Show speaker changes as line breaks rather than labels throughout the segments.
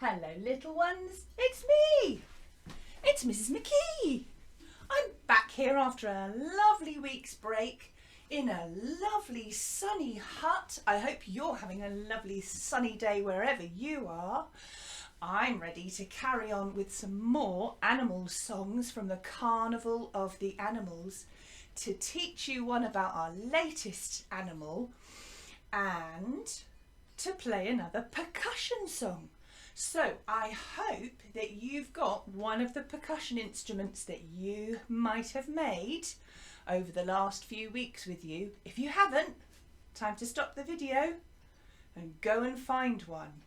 Hello little ones, it's me! It's Mrs. McKee! I'm back here after a lovely week's break in a lovely sunny hut. I hope you're having a lovely sunny day wherever you are. I'm ready to carry on with some more animal songs from the Carnival of the Animals to teach you one about our latest animal and to play another percussion song. So I hope that you've got one of the percussion instruments that you might have made over the last few weeks with you. If you haven't, time to stop the video and go and find one.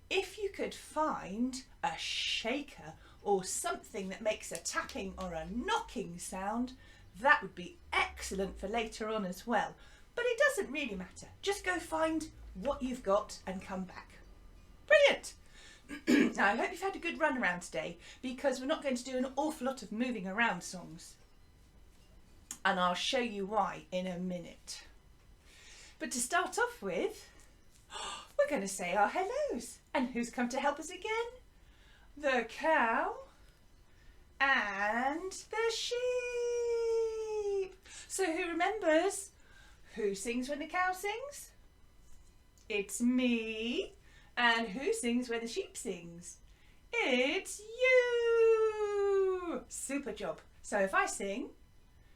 If you could find a shaker or something that makes a tapping or a knocking sound, that would be excellent for later on as well. But it doesn't really matter. Just go find what you've got and come back. Brilliant! Now I hope you've had a good run around today, because we're not going to do an awful lot of moving around songs. And I'll show you why in a minute. But to start off with, we're going to say our hellos. And who's come to help us again? The cow and the sheep. So who remembers? Who sings when the cow sings? It's me. And who sings when the sheep sings? It's you. Super job. So if I sing,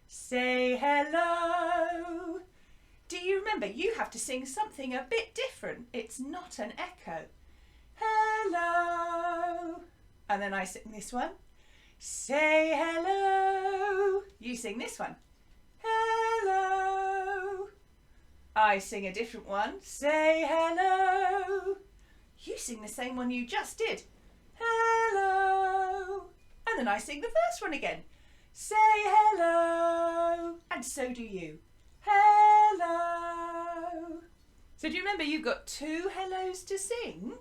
say hello. Do you remember? You have to sing something a bit different. It's not an echo. Hello. And then I sing this one. Say hello. You sing this one. Hello. I sing a different one. Say hello. You sing the same one you just did. Hello. And then I sing the first one again. Say hello. And so do you. Hello. So do you remember you've got two hellos to sing?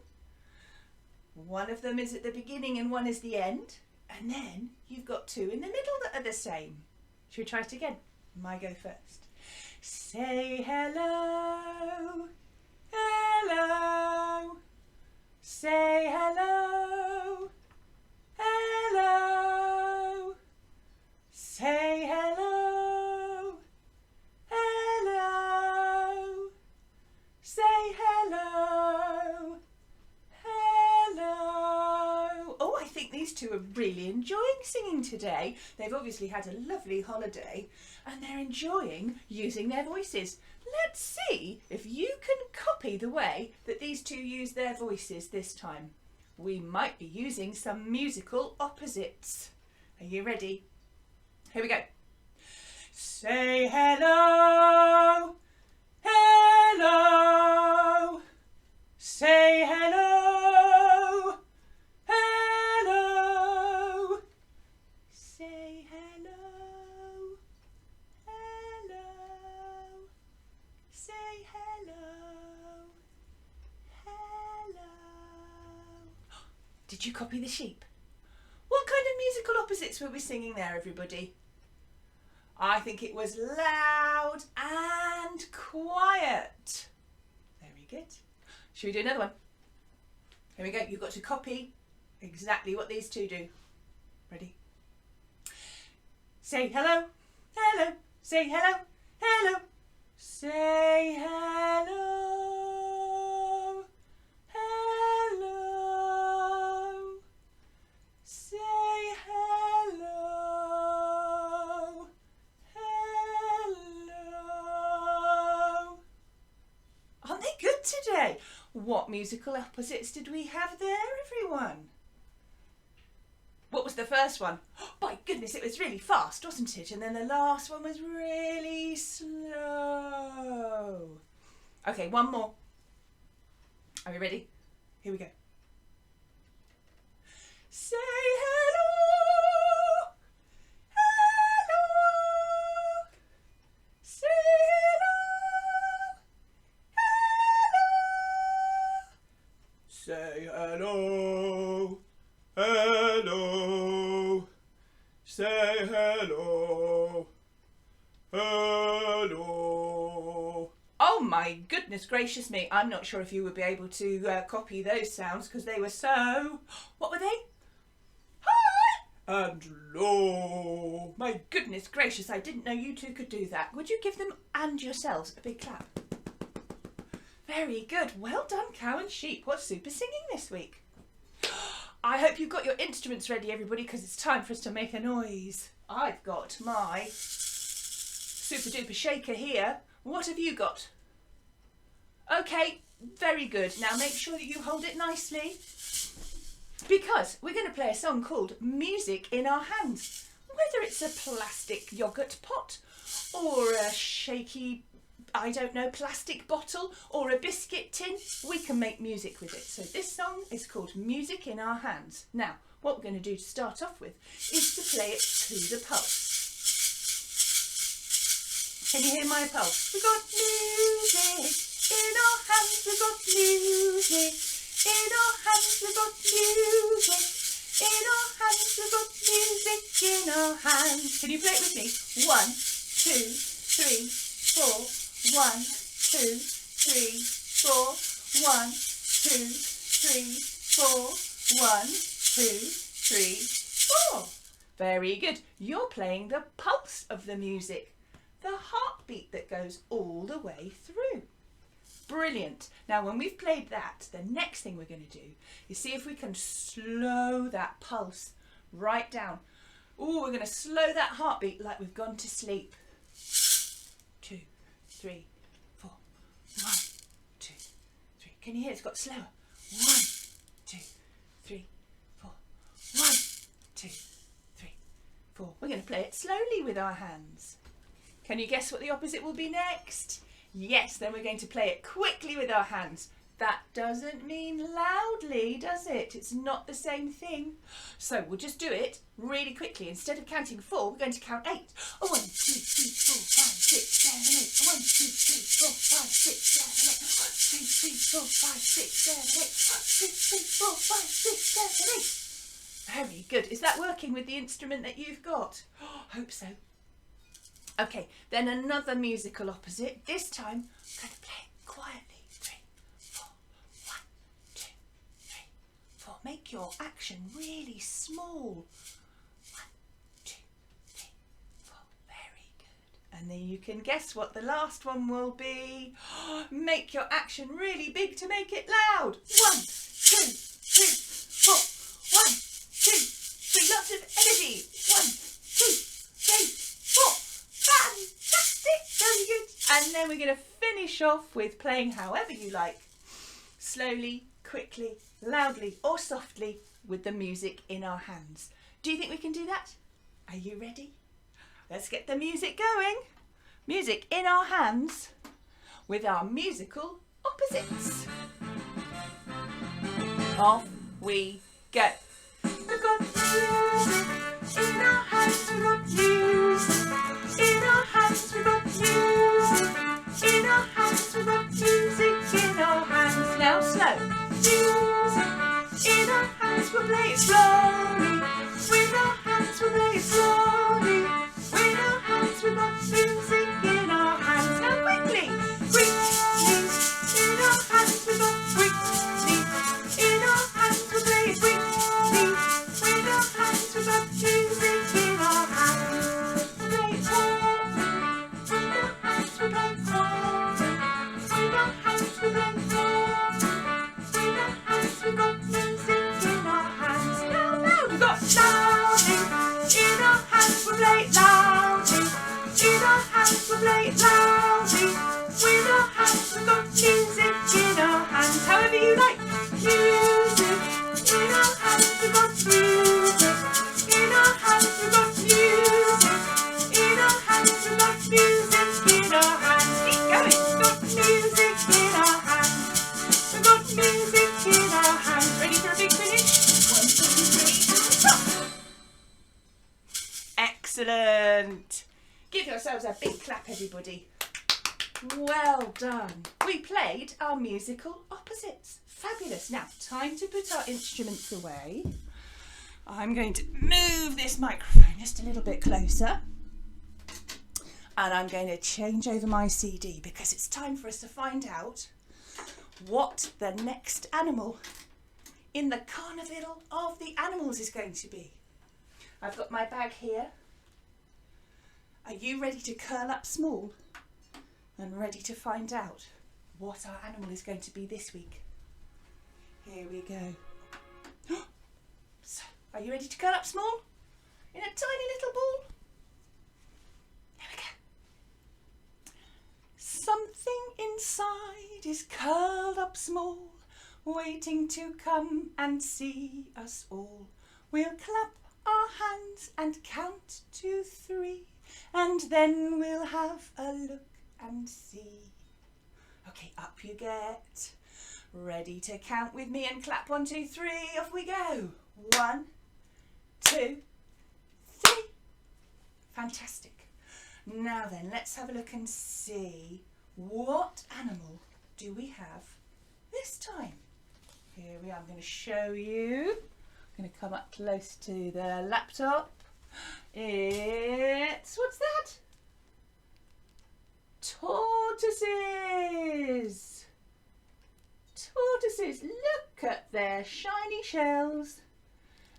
One of them is at the beginning and one is the end. And then you've got two in the middle that are the same. Should we try it again? I go first. Say hello. Hello. Say hello. Hello. Say hello. Hello. Say hello. Hello. Oh, I think these two are really enjoying singing today. They've obviously had a lovely holiday and they're enjoying using their voices. Let's see if you can copy the way that these two use their voices this time. We might be using some musical opposites. Are you ready? Here we go. Say hello. Hello. Say hello. Hello. Say hello. Hello. Say hello. Hello. Did you copy the sheep? What kind of musical opposites were we singing there, everybody? I think it was loud and quiet. Very good. Should we do another one? Here we go. You've got to copy exactly what these two do. Ready? Say hello. Hello. Say hello. Hello. Say hello. Hello. Say hello. Hello. Aren't they good today? What musical opposites did we have there, everyone? What was the first one? Oh, my goodness, it was really fast, wasn't it? And then the last one was really slow. Okay, one more. Are we ready? Here we go. Say hello. Hello. Say hello. Hello. Say hello. Hello. Say hello. Hello. Oh my goodness. Goodness gracious me, I'm not sure if you would be able to copy those sounds because they were so... What were they? Hi and low. My goodness gracious, I didn't know you two could do that. Would you give them and yourselves a big clap? Very good. Well done, cow and sheep. What's super singing this week? I hope you've got your instruments ready, everybody, because it's time for us to make a noise. I've got my super duper shaker here. What have you got? Okay, very good. Now make sure that you hold it nicely, because we're going to play a song called Music in Our Hands. Whether it's a plastic yoghurt pot or a shaky, I don't know, plastic bottle or a biscuit tin, we can make music with it. So this song is called Music in Our Hands. Now, what we're going to do to start off with is to play it to the pulse. Can you hear my pulse? We've got music in our hands, we've got music in our hands, we've got music in our hands, we've got music in our hands. Can you play it with me? 1, 2, 3, 4. 1, 2, 3, 4. 1, 2, 3, 4. 1, 2, 3, 4. Very good. You're playing the pulse of the music, the heartbeat that goes all the way through. Brilliant. Now when we've played that, the next thing we're going to do is see if we can slow that pulse right down. Oh, we're going to slow that heartbeat like we've gone to sleep. 2, 3, 4. 1, 2, 3. Can you hear it's got slower? 1, 2, 3, 4. 1, 2, 3, 4. We're going to play it slowly with our hands. Can you guess what the opposite will be next? Yes, then we're going to play it quickly with our hands. That doesn't mean loudly, does it? It's not the same thing. So we'll just do it really quickly. Instead of counting 4, we're going to count 8. 1, 2, 3, 4, 5, 6, 7, 8. 1, 2, 3, 4, 5, 6, 7, 8. 1, 2, 3, 4, 5, 6, 7, 8. 1, 2, 3, 4, 5, 6, 7, 8. Very good. Is that working with the instrument that you've got? Oh, hope so. Okay, then another musical opposite. This time, I'm going to play it quietly. 3, 4. 1, 2, 3, 4. Make your action really small. 1, 2, 3, 4. Very good. And then you can guess what the last one will be. Make your action really big to make it loud. 1, 2, 3, 4. 1, 2, 3. Lots of energy. 1, 2, 3, 4. Fantastic, very good. And then we're going to finish off with playing however you like. Slowly, quickly, loudly or softly with the music in our hands. Do you think we can do that? Are you ready? Let's get the music going. Music in our hands with our musical opposites. Off we go. We've got music in our hands, we've got music in our hands, we've got music in our hands, we've got music in our hands. Now slow. Music in our hands, we'll play it slowly. With our hands, we'll play it slowly. With our hands, we've got music in our hands. Now quickly. Quickly in our hands, we've got quickly in our hands, we'll play it quickly. With our hands, we've got music in our hands. We'll play it quickly. With our hands, we'll play it quickly. With our hands, we'll play it quickly. With our hands, we've got music in our hands. Now, now we've got loudly in our hands, we'll play it loudly. In our hands, we'll play it loudly. With our hands, we've got music in our hands. However you like. Music in our hands, we've got music. In our hands, we've got music. In our hands, we've got music in our hands. Keep going. We've got music in our hands. We've got music in our hands. Ready for a big finish? 1, 2, 3, stop. Excellent. Give yourselves a big clap, everybody. Well done. We played our musical opposites. Fabulous. Now, time to put our instruments away. I'm going to move this microphone just a little bit closer. And I'm going to change over my CD because it's time for us to find out what the next animal in the Carnival of the Animals is going to be. I've got my bag here. Are you ready to curl up small and ready to find out what our animal is going to be this week? Here we go. So, are you ready to curl up small in a tiny little ball? Here we go. Something inside is curled up small, waiting to come and see us all. We'll clap our hands and count to 3, and then we'll have a look and see. Okay, up you get. Ready to count with me and clap 1, 2, 3. Off we go. 1, 2, 3. Fantastic. Now then, let's have a look and see what animal do we have this time. Here we are. I'm going to show you. I'm going to come up close to the laptop. It's, what's that? Tortoises. Tortoises. Look at their shiny shells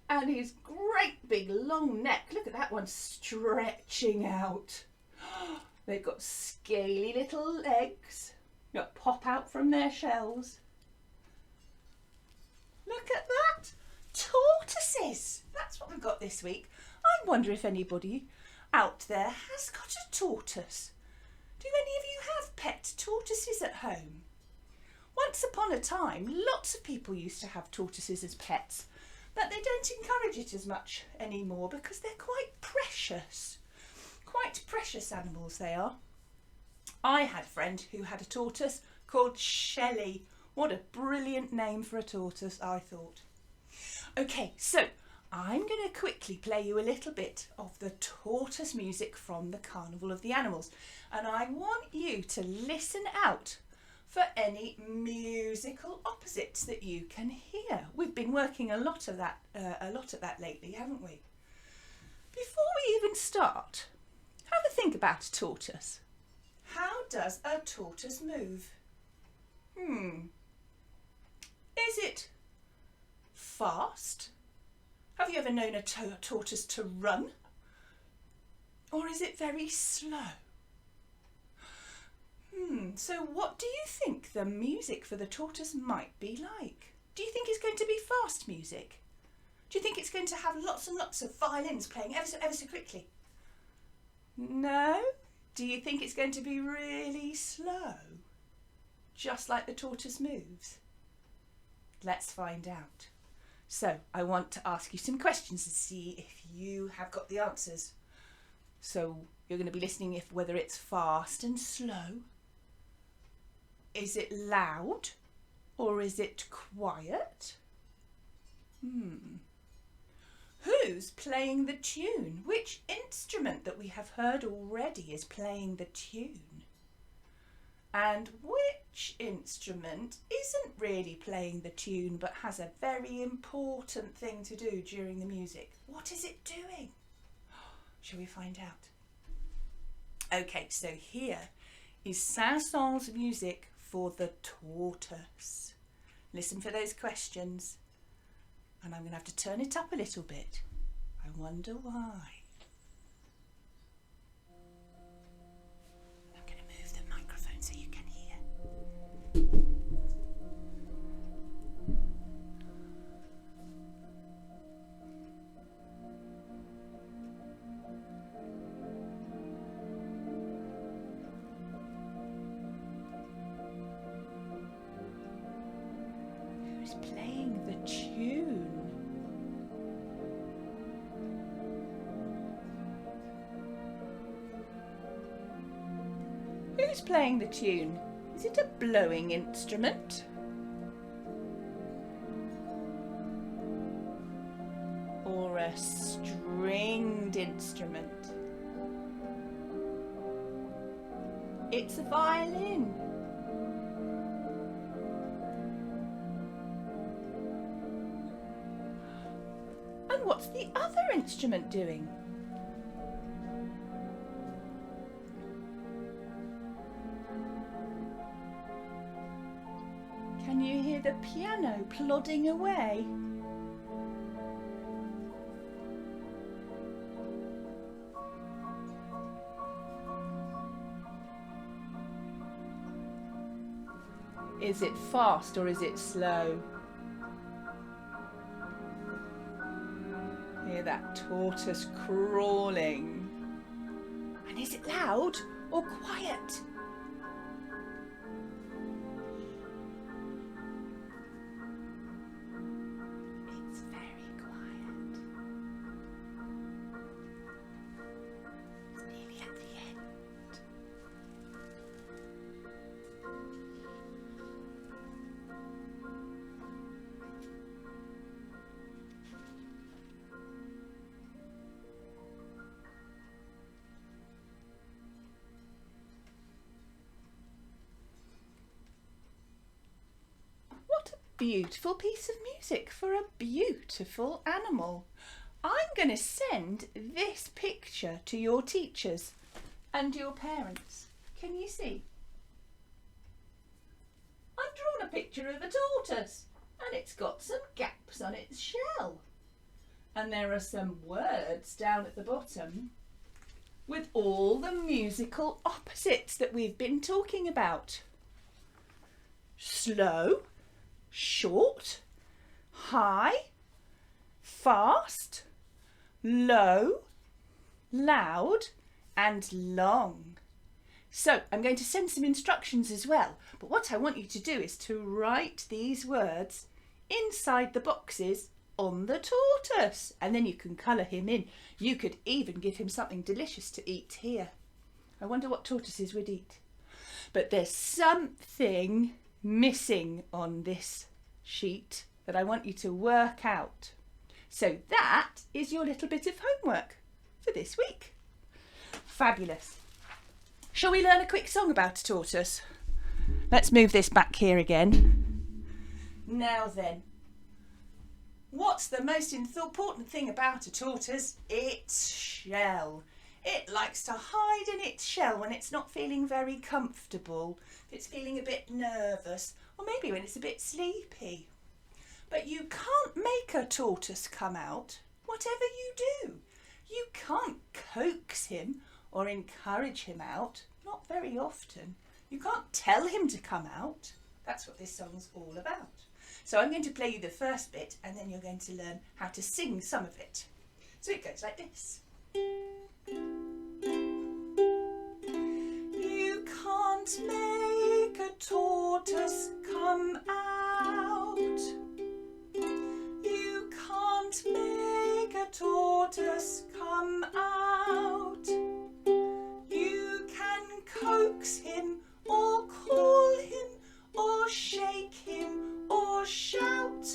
and his great big long neck. Look at that one stretching out. They've got scaly little legs that pop out from their shells. Look at that. Tortoises. That's what we've got this week. I wonder if anybody out there has got a tortoise. Do any of you have pet tortoises at home? Once upon a time, lots of people used to have tortoises as pets, but they don't encourage it as much anymore because they're quite precious. Quite precious animals they are. I had a friend who had a tortoise called Shelley. What a brilliant name for a tortoise, I thought. Okay, so I'm going to quickly play you a little bit of the tortoise music from the Carnival of the Animals, and I want you to listen out for any musical opposites that you can hear. We've been working a lot at that lately, haven't we? Before we even start, have a think about a tortoise. How does a tortoise move? Is it fast? Have you ever known a tortoise to run? Or is it very slow? So what do you think the music for the tortoise might be like? Do you think it's going to be fast music? Do you think it's going to have lots and lots of violins playing ever so quickly? No? Do you think it's going to be really slow? Just like the tortoise moves? Let's find out. So I want to ask you some questions to see if you have got the answers. So you're going to be listening whether it's fast and slow. Is it loud or is it quiet? Who's playing the tune? Which instrument that we have heard already is playing the tune? And which instrument isn't really playing the tune but has a very important thing to do during the music? What is it doing? Shall we find out? Okay, so here is Saint-Saëns' music for the tortoise. Listen for those questions. And I'm going to have to turn it up a little bit. I wonder why. I'm going to move the microphone so you can hear. Who's playing the tune? Who's playing the tune? Is it a blowing instrument? Or a stringed instrument? It's a violin. And what's the other instrument doing? Can you hear the piano plodding away? Is it fast or is it slow? Hear that tortoise crawling. And is it loud or quiet? It's very quiet. It's nearly at the end. Beautiful piece of music for a beautiful animal. I'm going to send this picture to your teachers and your parents. Can you see? I've drawn a picture of a tortoise and it's got some gaps on its shell. And there are some words down at the bottom with all the musical opposites that we've been talking about. Slow, short, high, fast, low, loud and long. So I'm going to send some instructions as well, but what I want you to do is to write these words inside the boxes on the tortoise, and then you can colour him in. You could even give him something delicious to eat here. I wonder what tortoises would eat. But there's something missing on this sheet that I want you to work out. So that is your little bit of homework for this week. Fabulous. Shall we learn a quick song about a tortoise? Let's move this back here again. Now then, what's the most important thing about a tortoise? Its shell. It likes to hide in its shell when it's not feeling very comfortable, if it's feeling a bit nervous, or maybe when it's a bit sleepy. But you can't make a tortoise come out, whatever you do. You can't coax him or encourage him out, not very often. You can't tell him to come out. That's what this song's all about. So I'm going to play you the first bit and then you're going to learn how to sing some of it. So it goes like this. You can't make a tortoise come out. You can't make a tortoise come out. You can coax him or call him or shake him or shout,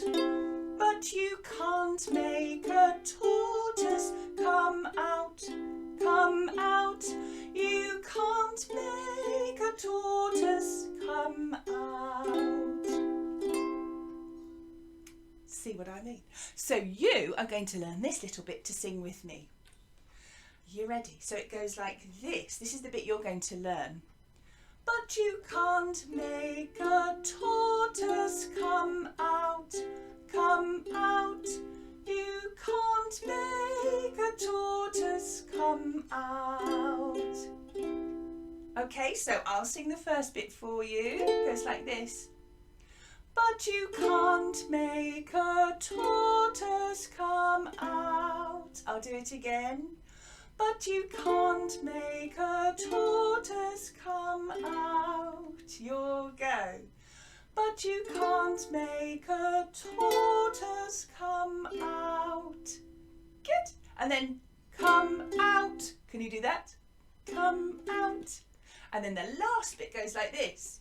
but you can't make a tortoise come out. Come out. You can't make a tortoise come out. See what I mean? So you are going to learn this little bit to sing with me. You ready? So it goes like this. This is the bit you're going to learn. But you can't make a tortoise come out. Come out. You can't make a tortoise come out. Okay, so I'll sing the first bit for you. It goes like this. But you can't make a tortoise come out. I'll do it again. But you can't make a tortoise come out. Your go. But you can't make a tortoise come out. Good. And then come out. Can you do that? Come out. And then the last bit goes like this.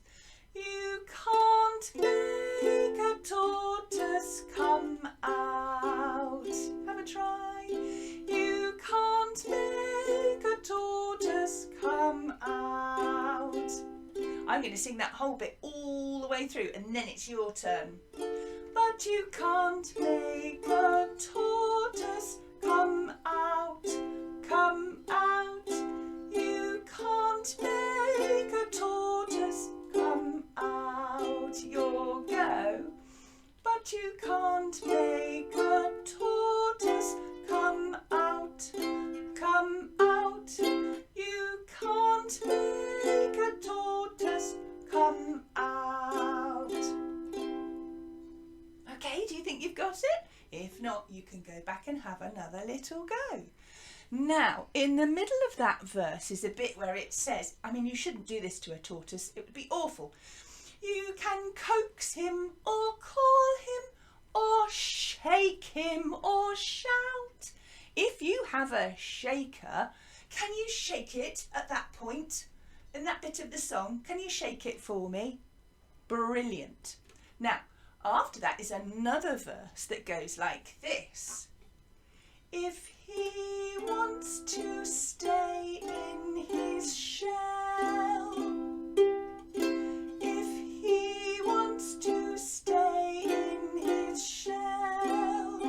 You can't make a tortoise come out. Have a try. You can't make a tortoise come out. I'm going to sing that whole bit all the way through and then it's your turn. But you can't make a tortoise come out. Come out. You can't make a tortoise come out. Your go. but you can't make a tortoise come out. Come out. You can't make a tortoise come out. Okay, do you think you've got it? If not, you can go back and have another little go. Now, in the middle of that verse is a bit where it says, I mean, you shouldn't do this to a tortoise, it would be awful. You can coax him or call him or shake him or shout. If you have a shaker, can you shake it at that point? In that bit of the song, can you shake it for me? Brilliant. Now, after that is another verse that goes like this. If he wants to stay in his shell, if he wants to stay in his shell,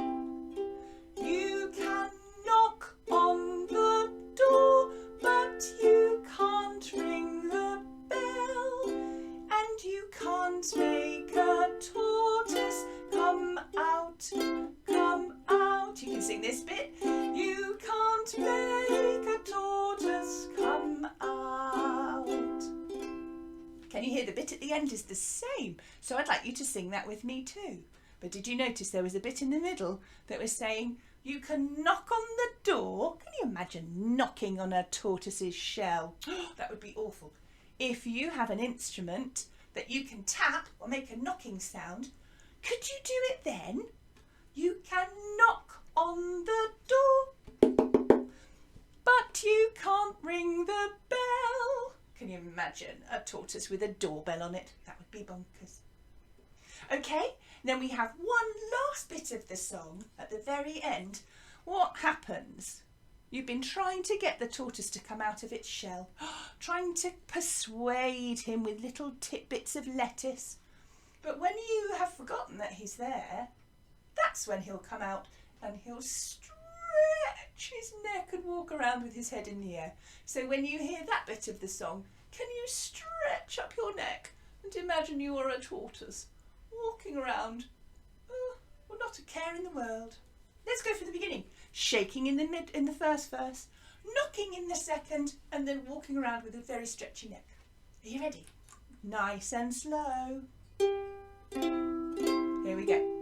you can knock on the door, but you can't ring the bell, and you can't make a tortoise come out. Come out. You can sing this bit. You can't make a tortoise come out. Can you hear the bit at the end is the same? So I'd like you to sing that with me too. But did you notice there was a bit in the middle that was saying you can knock on the door? Can you imagine knocking on a tortoise's shell? That would be awful. If you have an instrument that you can tap or make a knocking sound, could you do it then? You can knock on the door, but you can't ring the bell. Can you imagine a tortoise with a doorbell on it? That would be bonkers. Okay, then we have one last bit of the song at the very end. What happens? You've been trying to get the tortoise to come out of its shell, trying to persuade him with little tidbits of lettuce. But when you have forgotten that he's there, that's when he'll come out and he'll stretch his neck and walk around with his head in the air. So when you hear that bit of the song, can you stretch up your neck and imagine you are a tortoise walking around, well, not a care in the world. Let's go from the beginning. Shaking in the first verse, knocking in the second, and then walking around with a very stretchy neck. Are you ready? Nice and slow. Here we go.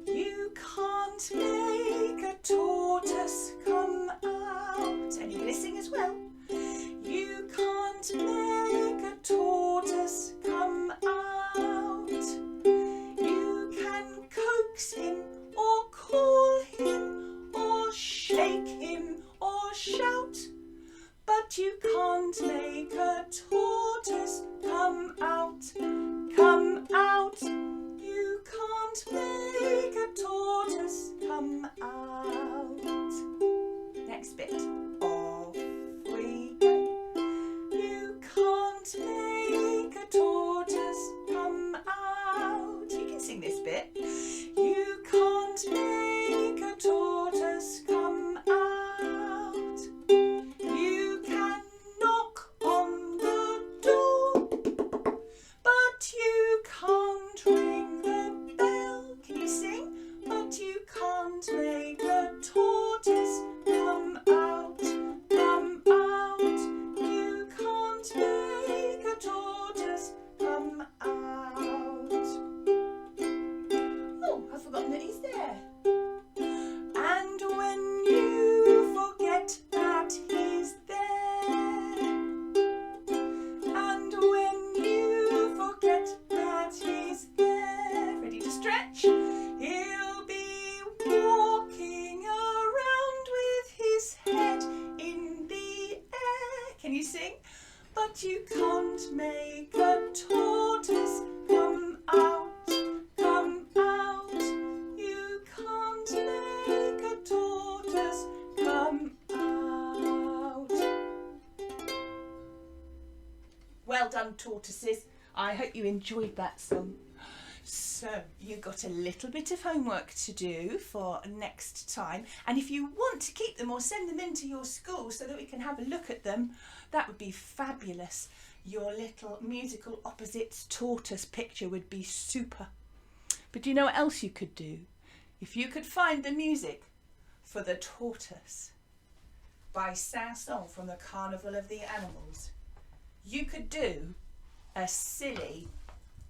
You can't make a tortoise come out. And you're going to sing as well. You can't make a tortoise come out. You can coax him or call him or shake him or shout, but you can't make a tortoise come out. Come out. You can't make a tortoise come out. Next bit. Off we go. You can't make a tortoise come out. You can sing this bit. You can't make a tortoise come out. You can knock on the door, but you can't ring the bell. Can you sing? But you can't make a tortoise come out. Come out. You can't make a tortoise come out. Oh, I've forgotten that he's there. And when you forget that he's there, and when you forget that he's there, ready to stretch? He'll be walking around with his head in the air. Can you sing? But you can't make a tortoise come out. Come out. You can't make a tortoise come out. Well done, tortoises. I hope you enjoyed that song. So you've got a little bit of homework to do for next time, and if you want to keep them or send them into your school so that we can have a look at them, that would be fabulous. Your little musical opposites tortoise picture would be super. But do you know what else you could do? If you could find the music for The Tortoise by Saint-Saëns from the Carnival of the Animals, you could do a silly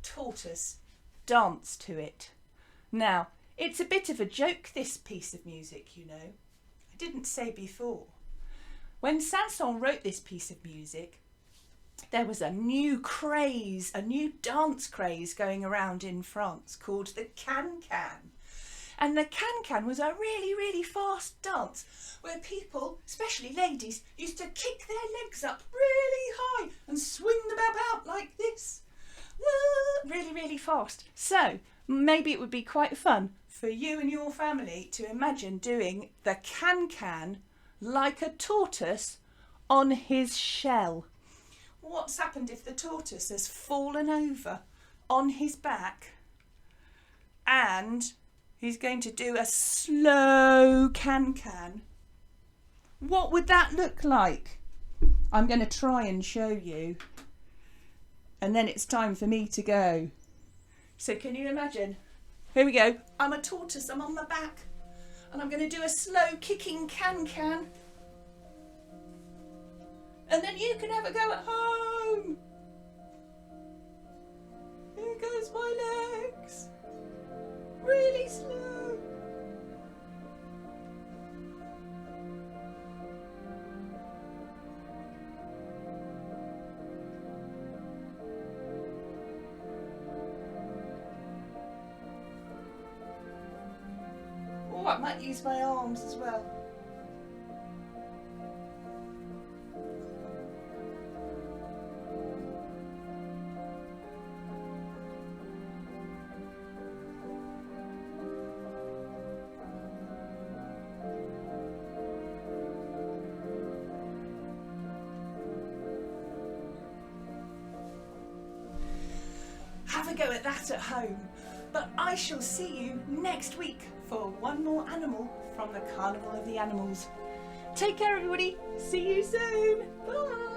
tortoise dance to it. Now, it's a bit of a joke, this piece of music, you know. I didn't say before. When Saint-Saëns wrote this piece of music, there was a new craze, a new dance craze going around in France called the can-can. And the can-can was a really, really fast dance where people, especially ladies, used to kick their legs up really high and swing them about like this. Really, really fast. So maybe it would be quite fun for you and your family to imagine doing the can-can like a tortoise on his shell. What's happened if the tortoise has fallen over on his back and he's going to do a slow can-can? What would that look like? I'm going to try and show you. And then it's time for me to go. So can you imagine? Here we go. I'm a tortoise, I'm on my back. And I'm going to do a slow kicking can-can. And then you can have a go at home. Here goes my legs. Really slow. Oh, I might use my arms as well. Have a go at that at home. But I shall see you next week for one more animal from the Carnival of the Animals. Take care, everybody. See you soon. Bye.